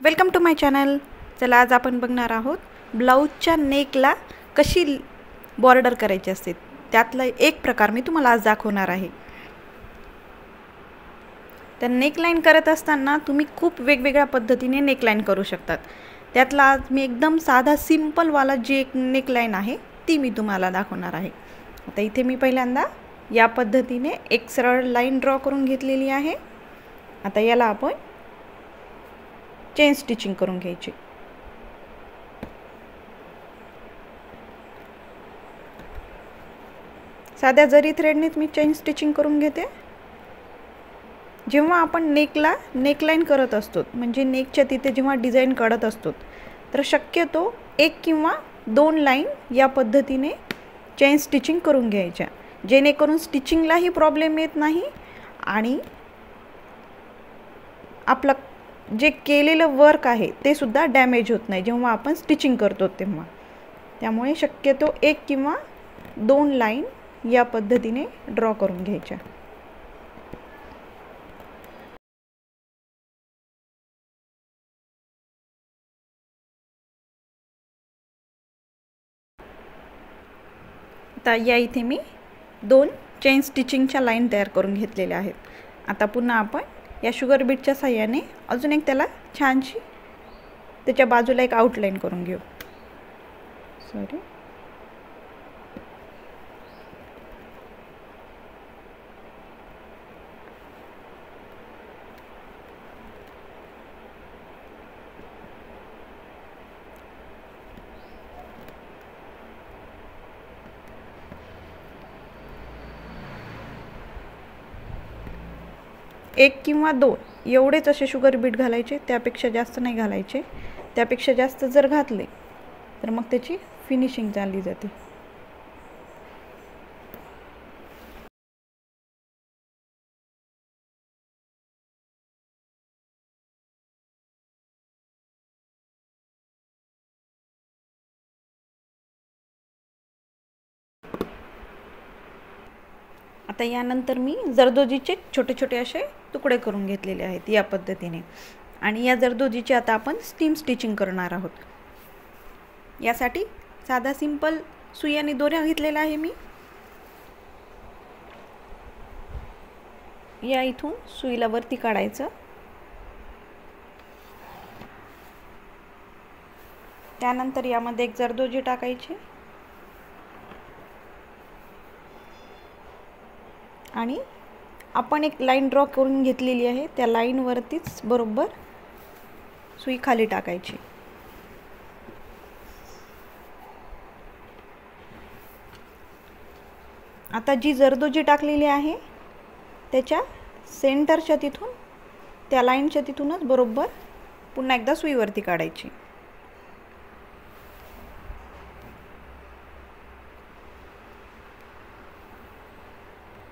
Welcome to my channel. चला आज आपण बघणार आहोत ब्लाऊजच्या नेकला कशी बॉर्डर करायची असते त्यातला एक प्रकार मी तुम्हाला आज दाखवणार आहे। तर नेकलाइन करत असताना तुम्ही खूप वेगवेगळ्या पद्धतीने नेकलाइन करू शकतात। त्यातला आज मी एकदम साधा सिंपल वाला जी एक नेकलाइन आहे ती मी तुम्हाला दाखवणार आहे। आता इथे मी पहिल्यांदा या पद्धतीने एक सरळ लाइन ड्रॉ करून घेतलेली आहे। आता याला आपण चेन स्टिचिंग करून घ्यायची। साध्या जरी थ्रेडनेच मी चेन स्टिचिंग करून घेते। जेव्हा आपण नेकला नेकलाइन करत असतो म्हणजे नेकच्या तिथे जेव्हा डिझाइन काढत असतो तर शक्यतो एक किंवा दोन लाइन या पद्धतीने चेन स्टिचिंग करून घ्यायच्या, जेणेकरून स्टिचिंगलाही प्रॉब्लेम येत नाही आणि आपला जे केलेलं वर्क आहे ते सुद्धा डॅमेज होत नाही जेव्हा आपण स्टिचिंग करतो तेव्हा। त्यामुळे शक्यतो एक किंवा दोन लाइन या पद्धतीने ड्रॉ करून घ्यायच्या। आता या इथे मी दोन चेन स्टिचिंगच्या लाइन तयार करून घेतलेल्या आहेत। आता पुन्हा आपण या शुगर बीटच्या साहाय्याने अजून एक त्याला छानशी त्याच्या बाजूला एक आउटलाइन करून घेऊ। सॉरी, एक किंवा दोन एवढेच असे शुगर बीट घालायचे, त्यापेक्षा जास्त नाही घालायचे। त्यापेक्षा जास्त जर घातले तर मग त्याची फिनिशिंग चालली जाते। आता यानंतर मी जरदोजीचे छोटे छोटे असे तुकडे करून घेतलेले आहेत या पद्धतीने, आणि या जरदोजीचे आता आपण स्टीम स्टिचिंग करणार आहोत। यासाठी साधा सिंपल सुई आणि दोऱ्या घेतलेला आहे मी। या इथून सुईला वरती काढायचं, त्यानंतर यामध्ये एक जरदोजी टाकायची आणि आपण एक लाइन ड्रॉ करून घेतलेली आहे त्या लाइन वरतीच बरोबर सुई खाली टाकायची। आता जी जरदोजी टाकलेली आहे त्याच्या सेंटरच्या तिथून त्या लाइनच्या तिथूनच बरोबर पुन्हा एकदा सुई वरती काढायची।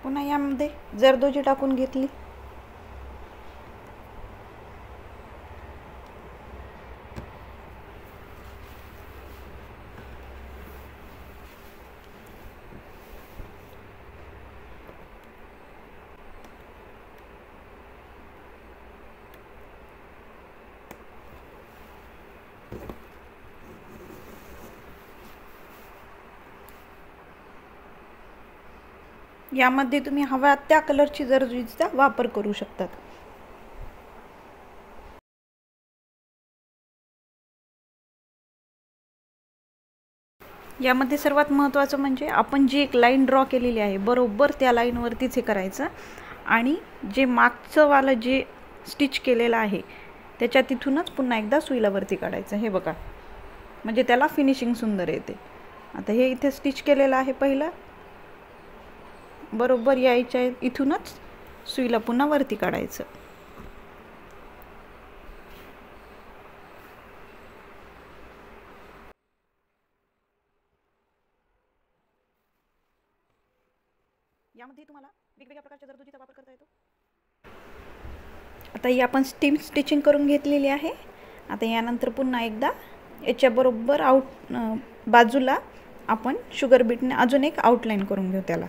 पुन्हा यामध्ये जरदोजी टाकून घेतली। यामध्ये तुम्ही हव्या त्या कलरची जरदोजीचा वापर करू शकतात। यामध्ये सर्वात महत्त्वाचं म्हणजे आपण जी एक लाइन ड्रॉ केलेली आहे बरोबर त्या लाइन वरतीच हे करायचं, आणि जे मागचं वाला जे स्टिच केलेलं आहे त्याच्या तिथूनच पुन्हा एकदा सुईला वरती काढायचं। हे बघा, म्हणजे त्याला फिनिशिंग सुंदर येते। आता हे इथे स्टिच केलेलं आहे पहिलं, बरोबर यायच्या इथूनच सुईला पुन्हा वरती काढायचं। यामध्ये तुम्हाला वेगवेगळ्या प्रकारच्या जरदोजीचा वापर करता येतो। आता ही आपण स्टीम स्टिचिंग करून घेतलेली आहे। आता यानंतर पुन्हा एकदा याच्या बरोबर बाजूला आपण शुगर बीटने अजून एक आउटलाइन करून घेऊ त्याला।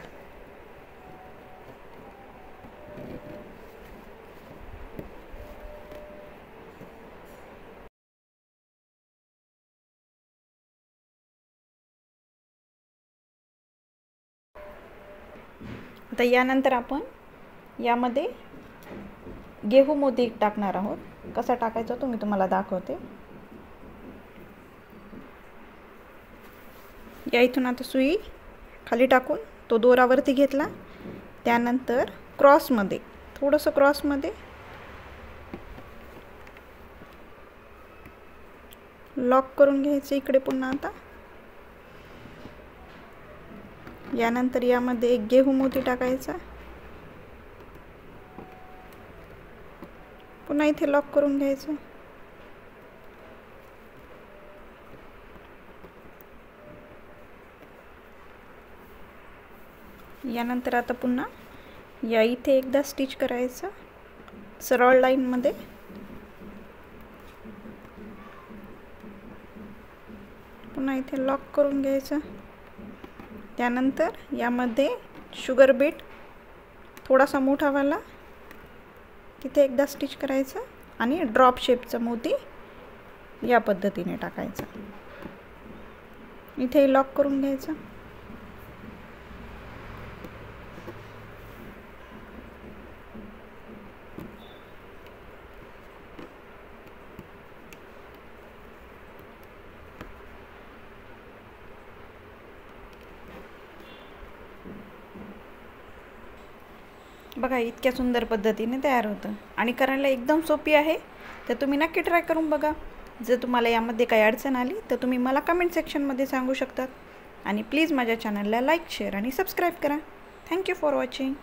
आता यानंतर आपण यामध्ये गेहू मोती टाकणार आहोत. कसा टाकायचा तो मी तुम्हाला दाखवते. या इथून आता सुई खाली टाकून तो दोरावरती घेतला. त्यानंतर क्रॉसमध्ये थोडंसं क्रॉसमध्ये लॉक करून घ्यायचं इकडे पुन्हा. आता यानंतर यामध्ये एक गेहू मोती टाकायचा. पुन्हा इथे लॉक करून घ्यायचं. यानंतर आता पुन्हा या इथे एकदा स्टिच करायचं सरळ लाईनमध्ये. पुन्हा इथे लॉक करून घ्यायचं. त्यानंतर यामध्ये शुगर बीट थोडासा मोठावाला तिथे एकदा स्टिच करायचं आणि ड्रॉप शेपचा मोती या पद्धतीने टाकायचा. इथे लॉक करून घ्यायचं. बघा इतक्या सुंदर पद्धतीने तयार होतं आणि करायला एकदम सोपी आहे. तर तुम्ही नक्की ट्राय करून बघा. जर तुम्हाला यामध्ये काही अडचण आली तर तुम्ही मला कमेंट सेक्शनमध्ये सांगू शकतात. आणि प्लीज माझ्या चॅनलला लाईक, शेअर आणि सबस्क्राईब करा. Thank you for watching.